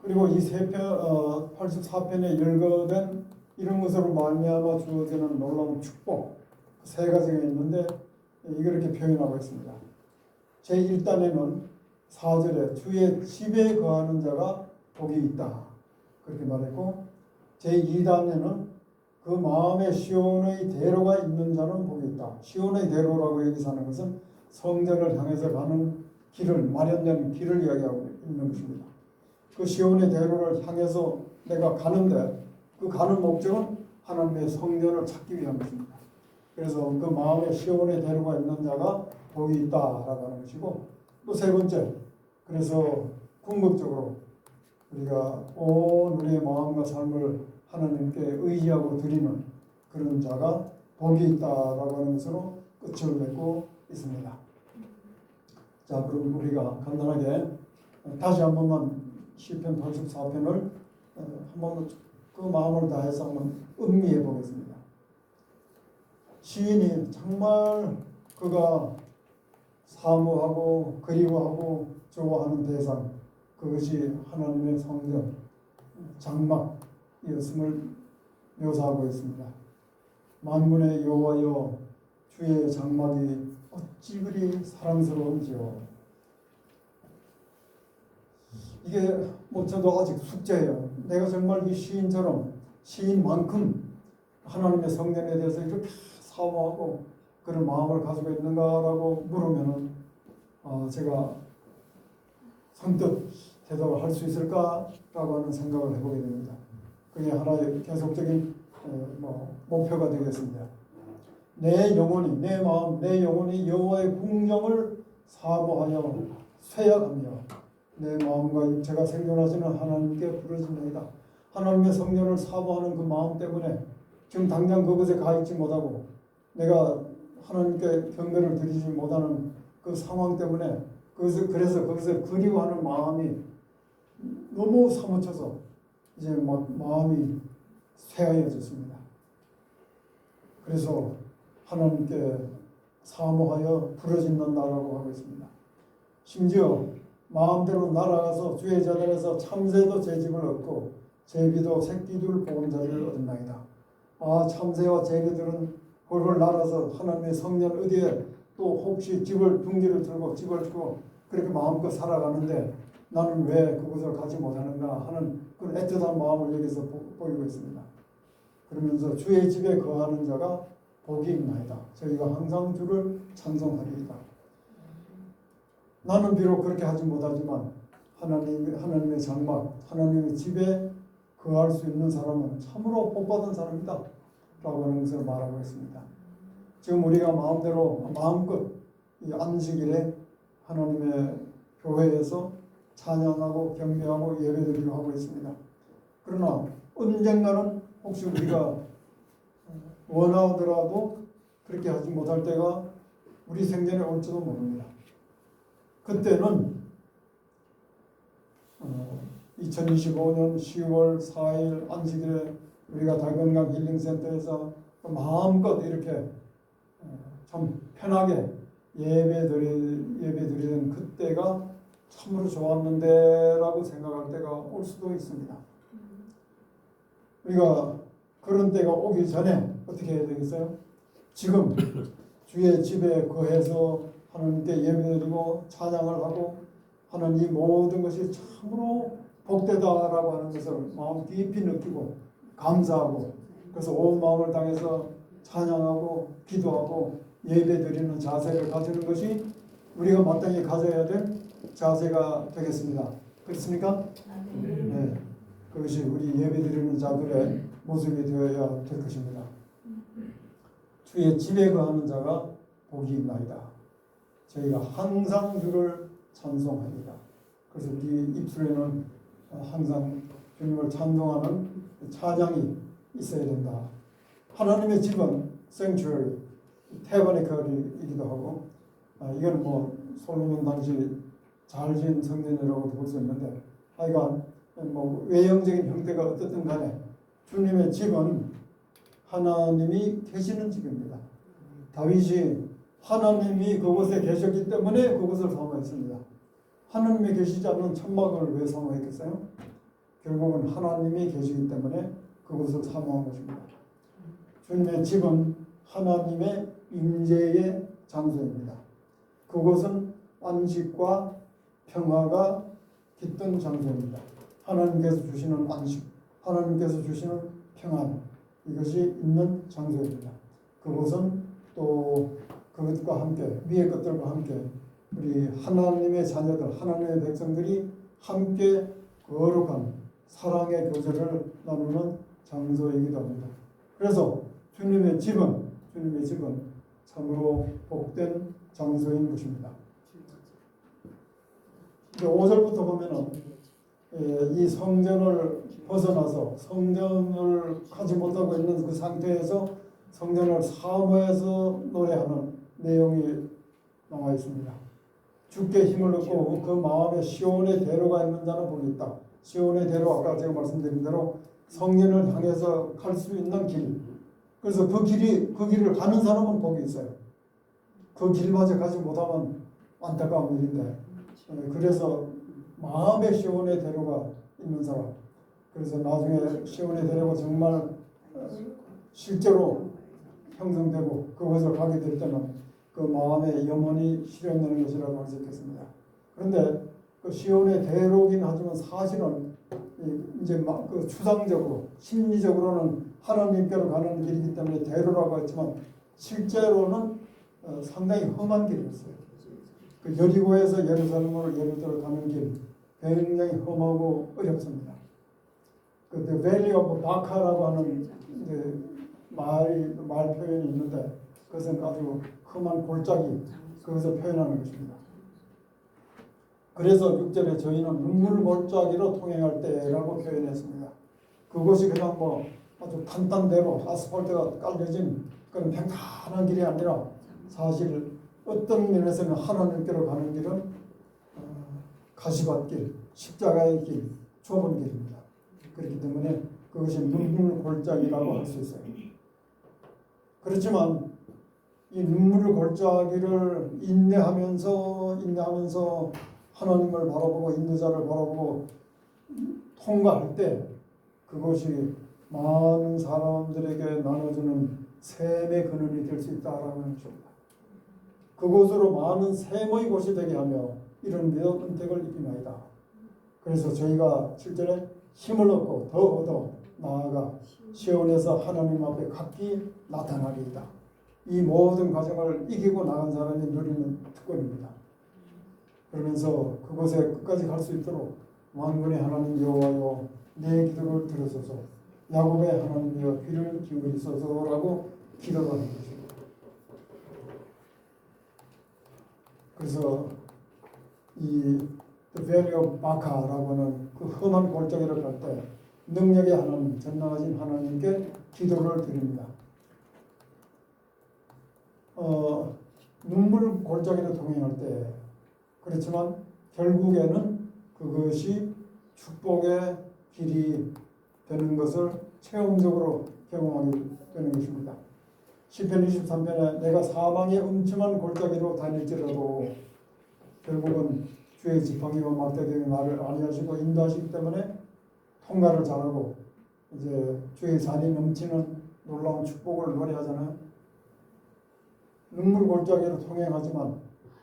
그리고 이 84편에 열거된 이런 것으로 말미암아 주어지는 놀라운 축복, 세 가지가 있는데 이걸 이렇게 표현하고 있습니다. 제1단에는 4절에 주의 집에 거하는 자가 복이 있다, 그렇게 말했고, 제2단에는 그 마음에 시온의 대로가 있는 자는 복이 있다. 시온의 대로라고 여기서 하는 것은 성전을 향해서 가는 길을, 마련된 길을 이야기하고 있는 것입니다. 그 시온의 대로를 향해서 내가 가는데 그 가는 목적은 하나님의 성전을 찾기 위한 것입니다. 그래서 그 마음의 시온에 데려가 있는 자가 복이 있다라고 하는 것이고, 또 세 번째, 그래서 궁극적으로 우리가 온 우리의 마음과 삶을 하나님께 의지하고 드리는 그런 자가 복이 있다라고 하는 것으로 끝을 맺고 있습니다. 자, 그럼 우리가 간단하게 다시 한 번만 시편 84편을 한번 그 마음을 다해서 한번 음미해 보겠습니다. 시인이 정말 그가 사모하고 그리워하고 좋아하는 대상, 그것이 하나님의 성전, 장막이었음을 묘사하고 있습니다. 만군의 여호와여, 주의 장막이 어찌 그리 사랑스러운지요. 이게 뭐 저도 아직 숙제예요. 내가 정말 이 시인처럼, 시인만큼 하나님의 성전에 대해서 이렇게 사모하고 그런 마음을 가지고 있는가라고 물으면은 제가 선뜻 대답을 할 수 있을까라고 하는 생각을 해보게 됩니다. 그게 하나의 계속적인 목표가 되겠습니다. 내 영혼이, 내 마음, 내 영혼이 여호와의 궁정을 사모하여 쇠약하며 내 마음과 육체가 생존하시는 하나님께 부르짖나이다. 하나님의 성전을 사모하는 그 마음 때문에 지금 당장 그곳에 가 있지 못하고 내가 하나님께 경배를 드리지 못하는 그 상황 때문에 그래서 거기서 그리워하는 마음이 너무 사무쳐서 이제 막 마음이 쇠하여졌습니다. 그래서 하나님께 사모하여 부르짖는다라고 하고 있습니다. 심지어 마음대로 날아가서 주의 자들에서 참새도 제집을 얻고 제비도 새끼들 보금자리를 얻었나이다. 참새와 제비들은 홀홀 날아서 하나님의 성전 어디에 또 혹시 둥지를 들고 집을 주고 그렇게 마음껏 살아가는데 나는 왜 그곳을 가지 못하는가 하는 그런 애틋한 마음을 여기서 보이고 있습니다. 그러면서 주의 집에 거하는 자가 복이 있나이다. 저희가 항상 주를 찬송하리이다. 나는 비록 그렇게 하지 못하지만 하나님의 장막, 하나님의 집에 거할 수 있는 사람은 참으로 복받은 사람이다 라고 하는 것을 말하고 있습니다. 지금 우리가 마음껏 이 안식일에 하나님의 교회에서 찬양하고 경배하고 예배드리고 하고 있습니다. 그러나 언젠가는 혹시 우리가 원하더라도 그렇게 하지 못할 때가 우리 생전에 올지도 모릅니다. 그때는 2025년 10월 4일 안식일에 우리가 다건강 힐링센터에서 마음껏 이렇게 참 편하게 예배드리는 그때가 참으로 좋았는데 라고 생각할 때가 올 수도 있습니다. 우리가 그런 때가 오기 전에 어떻게 해야 되겠어요? 지금 주의 집에 거해서 하나님께 예배드리고 찬양을 하고 하는 이 모든 것이 참으로 복되다라고 하는 것을 마음 깊이 느끼고 감사하고 그래서 온 마음을 당해서 찬양하고 기도하고 예배드리는 자세를 가지는 것이 우리가 마땅히 가져야 될 자세가 되겠습니다. 그렇습니까? 네. 그것이 우리 예배드리는 자들의 모습이 되어야 될 것입니다. 주의 집에 거하는 자가 복이 있나이다. 저희가 항상 주를 찬송합니다. 그래서 우리 입술에는 항상 주님을 찬송하는 찬양이 있어야 된다. 하나님의 집은 sanctuary, 태바니컬이기도 하고 이건 뭐 솔로몬 당시 잘 지은 성전이라고 볼 수 있는데 하여간 뭐 외형적인 형태가 어떻든 간에 주님의 집은 하나님이 계시는 집입니다. 다윗이 하나님이 그곳에 계셨기 때문에 그곳을 사모했습니다. 하나님이 계시지 않는 천막을 왜 사모했겠어요? 결국은 하나님이 계시기 때문에 그곳을 사모한 것입니다. 주님의 집은 하나님의 임재의 장소입니다. 그곳은 안식과 평화가 깃든 장소입니다. 하나님께서 주시는 안식, 하나님께서 주시는 평안, 이것이 있는 장소입니다. 그곳은 또 그것과 함께 위의 것들과 함께 우리 하나님의 자녀들, 하나님의 백성들이 함께 거룩한 사랑의 교제를 나누는 장소이기도 합니다. 그래서 주님의 집은 주님의 집은 참으로 복된 장소인 것입니다. 5절부터 보면은 이 성전을 벗어나서 성전을 가지 못하고 있는 그 상태에서 성전을 사모해서 노래하는 내용이 나와 있습니다. 주께 힘을 얻고 그 마음에 시온의 대로가 있는 자는 복이 있다. 시온의 대로 아까 제가 말씀드린 대로 성전을 향해서 갈 수 있는 길. 그래서 그 길을 가는 사람은 복이 있어요. 그 길마저 가지 못하면 안타까운 일인데. 그래서 마음의 시온의 대로가 있는 사람. 그래서 나중에 시온의 대로가 정말 실제로 형성되고 그곳을 가게 될 때는 그 마음에 영원히 실현되는 것이라고 할 수 있겠습니다. 그런데 그 시온의 대로긴 하지만 사실은 이제 그 추상적으로 심리적으로는 하나님께로 가는 길이기 때문에 대로라고 했지만 실제로는 상당히 험한 길이었어요. 그 여리고에서 예루살렘으로 예를 들어 가는 길 굉장히 험하고 어렵습니다. 그 The Valley of Baca라고 하는 말 표현이 있는데 그것은 아주 험한 골짜기 거기서 표현하는 것입니다. 그래서 6절에 저희는 눈물 골짜기로 통행할 때라고 표현했습니다. 그것이 그냥 뭐 아주 탄탄대로 아스팔트가 깔려진 그런 평탄한 길이 아니라 사실 어떤 면에서는 하나님께로 가는 길은 가시밭길, 십자가의 길, 좁은 길입니다. 그렇기 때문에 그것이 눈물 골짜기라고 할 수 있어요. 그렇지만 이 눈물 골짜기를 인내하면서 하나님을 바라보고 인도자를 바라보고 통과할 때 그것이 많은 사람들에게 나눠주는 샘의 근원이 될 수 있다라는 것입니다. 그곳으로 많은 샘의 곳이 되게 하며 이런 은택을 입히나이다. 그래서 저희가 실제로 힘을 얻고 더 얻어 나아가 시온에서 하나님 앞에 각기 나타나리이다. 이 모든 과정을 이기고 나간 사람이 누리는 특권입니다. 그러면서 그곳에 끝까지 갈 수 있도록 만군의 하나님 여호와여 내 기도를 들으소서 야곱의 하나님이여 귀를 기울이소서라고 기도를 하는 것입니다. 그래서 이 The Valley of Baca라고 하는 그 험한 골짜기를 갈 때 능력의 하나님, 전능하신 하나님께 기도를 드립니다. 눈물 골짜기를 통행할 때 그렇지만 결국에는 그것이 축복의 길이 되는 것을 체험적으로 경험하게 되는 것입니다. 시편 23편에 내가 사망의 음침한 골짜기로 다닐지라도 결국은 주의 지팡이와 막대기가 나를 안위하시고 인도하시기 때문에 통과를 잘하고 이제 주의 잔이 넘치는 놀라운 축복을 노래하잖아요. 눈물 골짜기로 통행하지만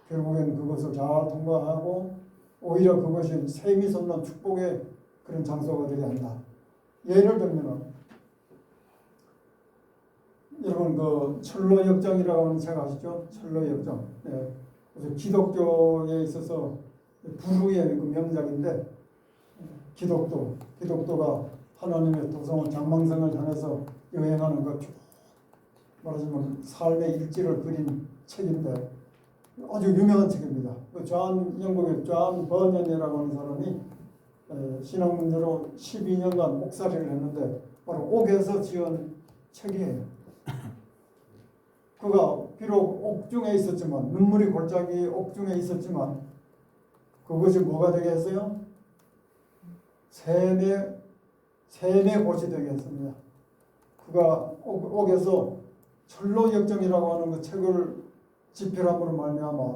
결국엔 그것을 잘 통과하고 오히려 그것이 샘이 솟는 축복의 그런 장소가 되게 한다. 예를 들면은 여러분 그 철로역정이라고 하는 책 아시죠? 철로역정. 네. 그래서 기독교에 있어서 불후의 그 명작인데 기독교가 하나님의 도성을 장망성을 향해서 여행하는 것 말하자면 삶의 일지를 그린 책인데 아주 유명한 책입니다. 영국의 존 버년이라고 하는 사람이 신학 문제로 12년간 목사를 했는데 바로 옥에서 지은 책이에요. 그가 비록 옥중에 있었지만 눈물이 골짜기 옥중에 있었지만 그것이 뭐가 되게 했어요? 샘의 곳이 되게 했습니다. 그가 옥에서 철로역정이라고 하는 그 책을 집필함으로 말미암아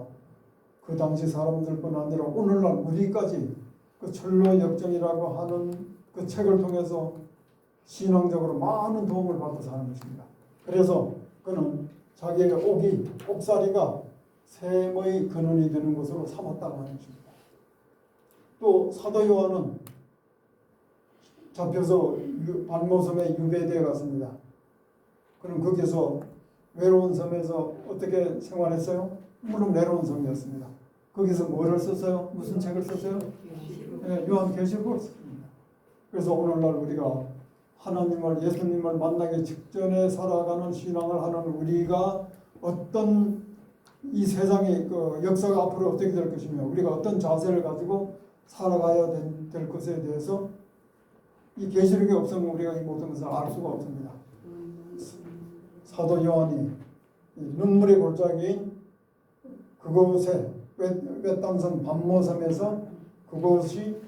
그 당시 사람들뿐 아니라 오늘날 우리까지 그 철로역정이라고 하는 그 책을 통해서 신앙적으로 많은 도움을 받고 사는 것입니다. 그래서 그는 자기의 옥살이가 샘의 근원이 되는 것으로 삼았다고 하는 것입니다. 또 사도 요한은 잡혀서 발모섬에 유배되어 갔습니다. 그럼 거기서 외로운 섬에서 어떻게 생활했어요? 물론 외로운 섬이었습니다. 거기서 뭐를 썼어요? 무슨 책을 썼어요? 네, 요한계시록을 썼습니다. 그래서 오늘날 우리가 하나님을 예수님을 만나기 직전에 살아가는 신앙을 하는 우리가 어떤 이 세상의 그 역사가 앞으로 어떻게 될 것이며 우리가 어떤 자세를 가지고 살아가야 될 것에 대해서 이 계시록이 없으면 우리가 이 모든 것을 알 수가 없습니다. 사도 요한이 눈물의 골짜기인 그곳에 외딴섬 반모섬에서 그곳이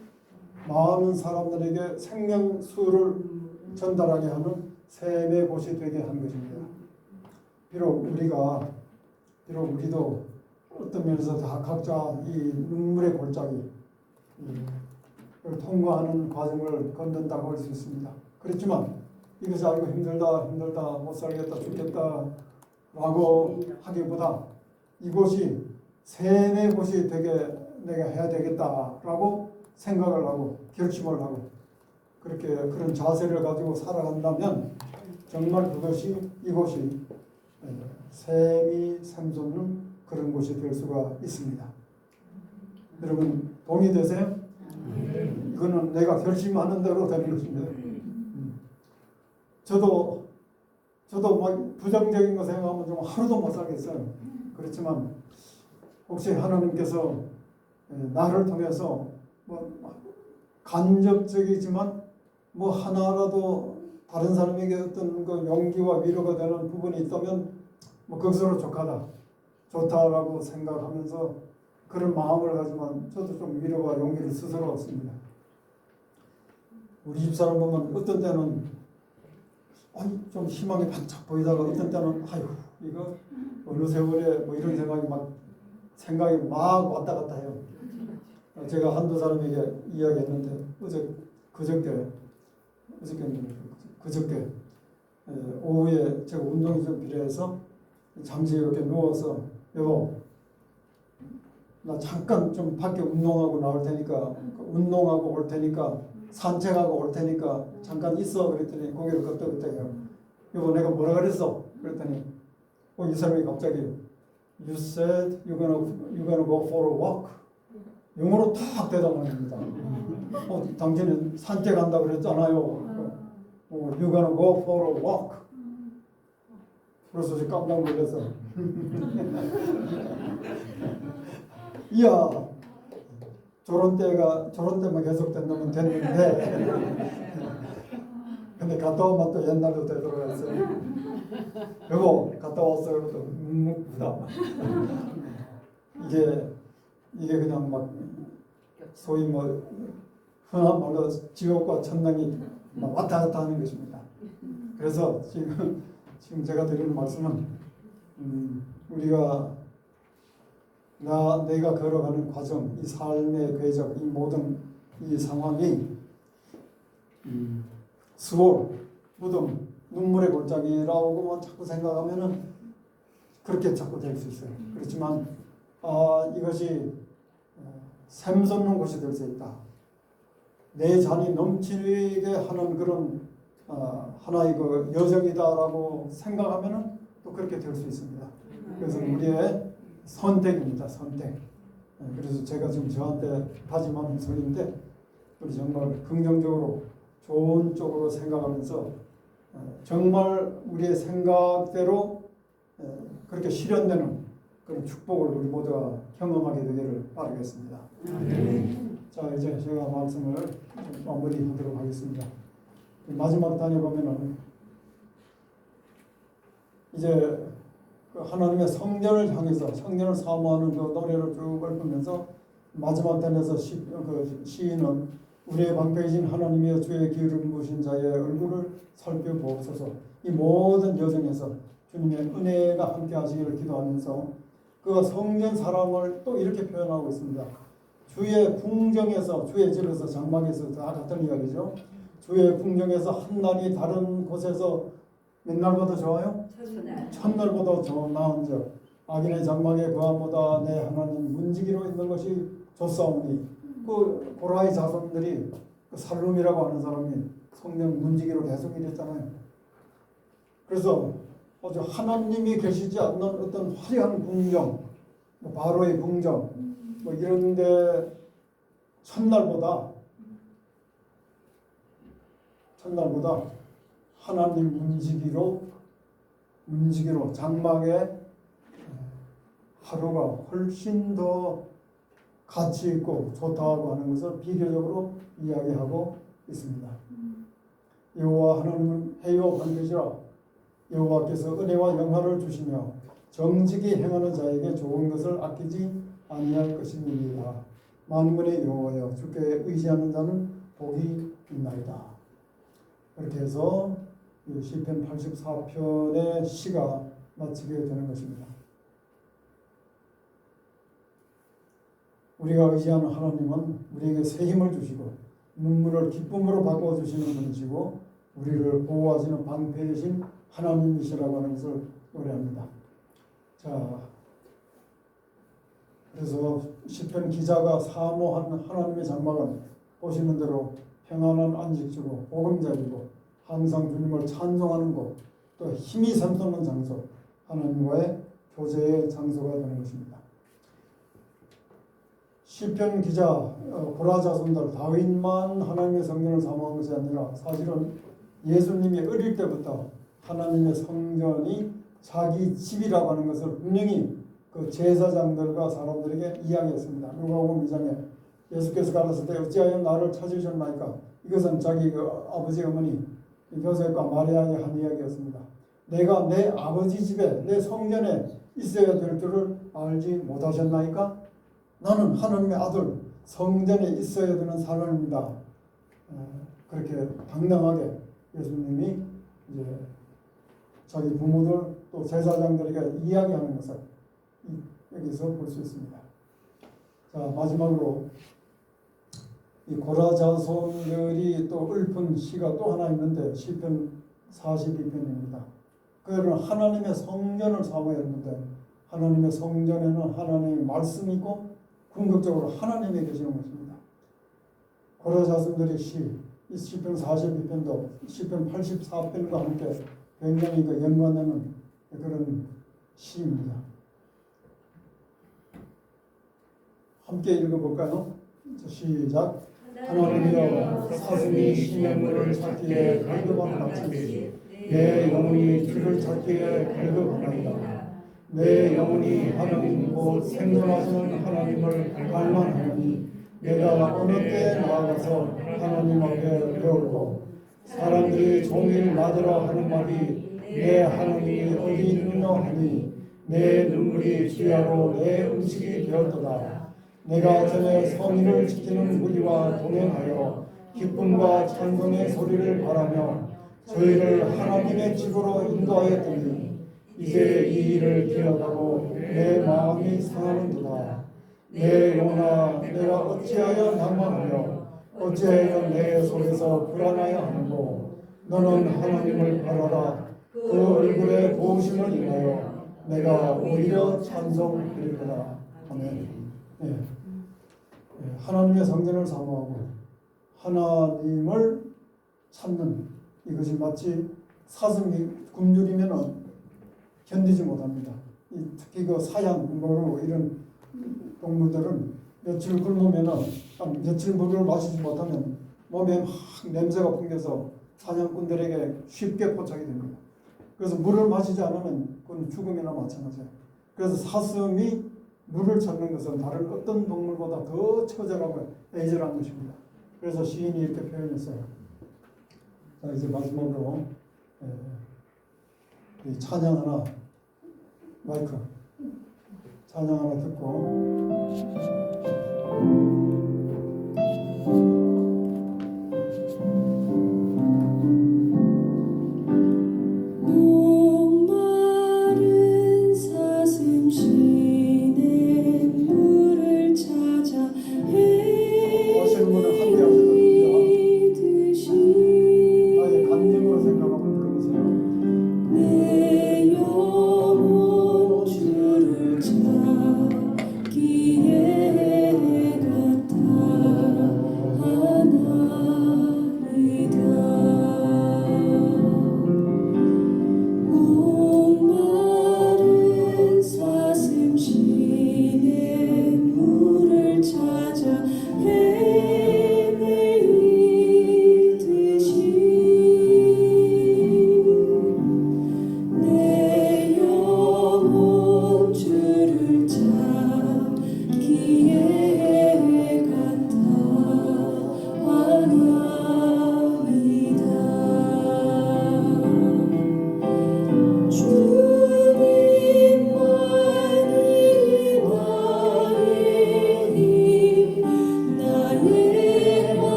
많은 사람들에게 생명수를 전달하게 하는 샘의 곳이 되게 한 것입니다. 비록 우리도 어떤 면에서 다 각자 이 눈물의 골짜기 통과하는 과정을 건넌다고 할 수 있습니다. 그렇지만 이것이 아이고 힘들다 못 살겠다 죽겠다라고 하기보다 이곳이 샘의 곳이 되게 내가 해야 되겠다라고 생각을 하고 결심을 하고 그렇게 그런 자세를 가지고 살아간다면 정말 이곳이 샘이 샘솟는 그런 곳이 될 수가 있습니다. 여러분 동의되세요? 이거는 내가 결심하는 대로 되는 것입니다. 저도 막 부정적인 거 생각하면 좀 하루도 못 살겠어요. 그렇지만 혹시 하나님께서 나를 통해서 뭐 간접적이지만 뭐 하나라도 다른 사람에게 어떤 그 용기와 위로가 되는 부분이 있다면 뭐 그것으로 좋다라고 생각하면서 그런 마음을 가지만 저도 좀 위로와 용기를 스스로 얻습니다. 우리 집사람 보면 어떤 때는 좀 희망이 반짝 보이다가 어떤 때는 아유 이거 어느 세월에 뭐 이런 생각이 막 왔다 갔다 해요. 제가 한두 사람에게 이야기했는데 그저께 오후에 제가 운동이 좀 필요해서 잠시 이렇게 누워서 여보 나 잠깐 좀 밖에 운동하고 올 테니까 산책하고 올 테니까 잠깐 있어 그랬더니 고개를 끄덕끄덕해요. 여보 내가 뭐라 그랬어? 그랬더니 이 사람이 갑자기 You said you're gonna go for a walk. 영어로 탁 대답합니다. 당신은 산책한다 그랬잖아요. You're gonna go for a walk. 그래서 깜짝 놀라서 이야 저런 때만 계속 된다면 됐는데 근데 갔다 오면 또 옛날로 되돌아갔어요. 여보 갔다 왔어요. 그래도 묵묵부답. 이게 그냥 막 소위 뭐 흔한 말로 지옥과 천당이 막 왔다 갔다 하는 것입니다. 그래서 지금 제가 드리는 말씀은 우리가 내가 걸어가는 과정, 이 삶의 궤적, 이 모든 이 상황이 수월, 무덤, 눈물의 골짜기라고만 자꾸 생각하면은 그렇게 자꾸 될 수 있어요. 그렇지만 이것이 샘솟는 곳이 될 수 있다. 내 잔이 넘치게 하는 그런 하나의 그 여정이다라고 생각하면은 또 그렇게 될 수 있습니다. 그래서 우리의 선택입니다. 선택. 그래서 제가 지금 저한테 다짐하는 소리인데 우리 정말 긍정적으로 좋은 쪽으로 생각하면서 정말 우리의 생각대로 그렇게 실현되는 그런 축복을 우리 모두가 경험하게 되기를 바라겠습니다. 자 이제 제가 말씀을 마무리하도록 하겠습니다. 마지막 단에 보면은 이제 하나님의 성전을 향해서 성전을 사모하는 그 노래를 쭉 읊으면서 마지막 단에서 시인은 우리의 방패이신 하나님이여 주의 기름 부으신 자의 얼굴을 살펴보옵소서. 이 모든 여정에서 주님의 은혜가 함께 하시기를 기도하면서 그 성전 사랑을 또 이렇게 표현하고 있습니다. 주의 궁정에서 주의 집에서 장막에서 다 같은 이야기죠. 주의 궁정에서 한 날이 다른 곳에서 몇 날보다 좋아요? 첫날보다 나은 적 악인의 장막에 거함보다 내 하나님 문지기로 있는 것이 좋사오니 그 고라의 자손들이 그 살룸이라고 하는 사람이 성령 문지기로 계속 일했잖아요. 그래서 아주 하나님이 계시지 않는 어떤 화려한 궁정, 바로의 궁정 뭐 이런데 첫날보다 하나님 문지기로 장막에 하루가 훨씬 더 가치 있고 좋다고 하는 것을 비교적으로 이야기하고 있습니다. 여호와 하나님은 해요 반드시라. 여호와께서 은혜와 영화를 주시며 정직히 행하는 자에게 좋은 것을 아끼지 아니할 것이니라. 만군의 여호와여 주께 의지하는 자는 복이 있나이다. 이렇게 해서 시편 84편의 시가 마치게 되는 것입니다. 우리가 의지하는 하나님은 우리에게 새 힘을 주시고 눈물을 기쁨으로 바꿔주시는 분이시고 우리를 보호하시는 방패이신 하나님이시라고 하는 것을 노래합니다. 자, 그래서 시편 기자가 사모한 하나님의 장막은 보시는 대로 평안한 안식주고 보금자리고 항상 주님을 찬송하는 곳, 또 힘이 샘솟는 장소, 하나님과의 교제의 장소가 되는 것입니다. 시편 기자 고라 자손들 다윗만 하나님의 성전을 사모한 것이 아니라 사실은 예수님이 어릴 때부터 하나님의 성전이 자기 집이라고 하는 것을 분명히 그 제사장들과 사람들에게 이야기했습니다. 누가복음 2장에 예수께서 가라사대 어찌하여 나를 찾으셨나이까? 이것은 자기 그 아버지 어머니 요셉과 마리아의 한 이야기였습니다. 내가 내 아버지 집에 내 성전에 있어야 될 줄을 알지 못하셨나이까? 나는 하나님의 아들 성전에 있어야 되는 사람입니다. 그렇게 당당하게 예수님이 이제 자기 부모들 또 제사장들에게 이야기하는 것을 여기서 볼 수 있습니다. 자, 마지막으로 이 고라 자손들이 또 읊은 시가 또 하나 있는데 시편 42편입니다. 그들은 하나님의 성전을 사모했는데 하나님의 성전에는 하나님의 말씀이 있고 궁극적으로 하나님이 계시는 것입니다. 고라 자손들의 시, 이 시편 42편도 시편 84편과 함께 굉장히 연관되는 그런 시입니다. 함께 읽어볼까요? 시작. 하나님이여 사슴이 신의 물을 찾기에 갈급한 같이 내 영혼이 주를 찾기에 갈급하나이다. 내 영혼이 하나님 곧 생존하시는 하나님을 갈망하니 내가 어느 때 나아가서 하나님 앞에 배울고 사람들이 종일 맞으라 하는 말이 내 하나님이 어디 있느냐 하니 내 눈물이 주야로 내 음식이 되었도다. 내가 전에 성의를 지키는 무리와 동행하여 기쁨과 찬송의 소리를 바라며 저희를 하나님의 집으로 인도하였더니 이제 이 일을 기억하고 내 마음이 상하는도다. 내 영혼아 내가 어찌하여 낭만하며 어찌하여 내 속에서 불안하여 하는고 너는 하나님을 바라라. 그 얼굴의 보호심을 인하여 내가 오히려 찬송드리리라. 아멘. 네. 하나님의 성전을 사모하고 하나님을 찾는 이것이 마치 사슴이 굶주리면 견디지 못합니다. 특히 그 사양, 뭐 이런 동물들은 며칠 굶으면 며칠 물을 마시지 못하면 몸에 막 냄새가 풍겨서 사냥꾼들에게 쉽게 포착이 됩니다. 그래서 물을 마시지 않으면 그건 죽음이나 마찬가지예요. 그래서 사슴이 물을 찾는 것은 다른 어떤 동물보다 더 처절하고 애절한 것입니다. 그래서 시인이 이렇게 표현했어요. 자, 이제 마지막으로 이 찬양 하나, 마이크 찬양 하나 듣고 기에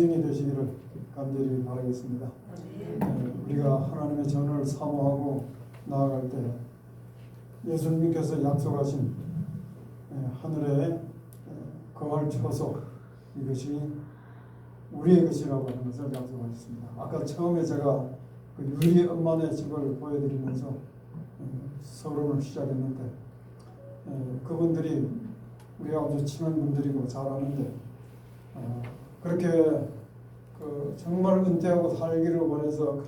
상징이 되시기를 간절히 바라겠습니다. 우리가 하나님의 전을 사모하고 나아갈 때 예수님께서 약속하신 하늘에 거할 처소 이것이 우리의 것이라고 하는 것을 약속하셨습니다. 아까 처음에 제가 그 유리 엄마네 집을 보여드리면서 서론을 시작했는데 그분들이 우리 아주 친한 분들이고 잘 아는데 그렇게 정말 은퇴하고 살기를 원해서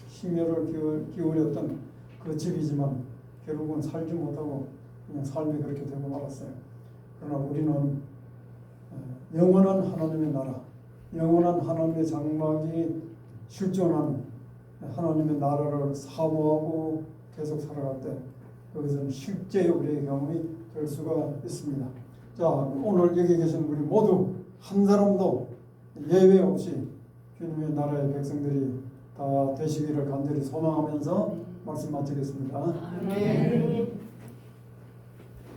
심혈을 기울였던 그 집이지만 결국은 살지 못하고 그냥 삶이 그렇게 되고 말았어요. 그러나 우리는 영원한 하나님의 나라, 영원한 하나님의 장막이 실존하는 하나님의 나라를 사모하고 계속 살아갈 때 그것은 실제 우리의 경험이 될 수가 있습니다. 자, 오늘 여기 계신 우리 모두 한 사람도 예외 없이 주님의 나라의 백성들이 다 되시기를 간절히 소망하면서 말씀 마치겠습니다. 아멘.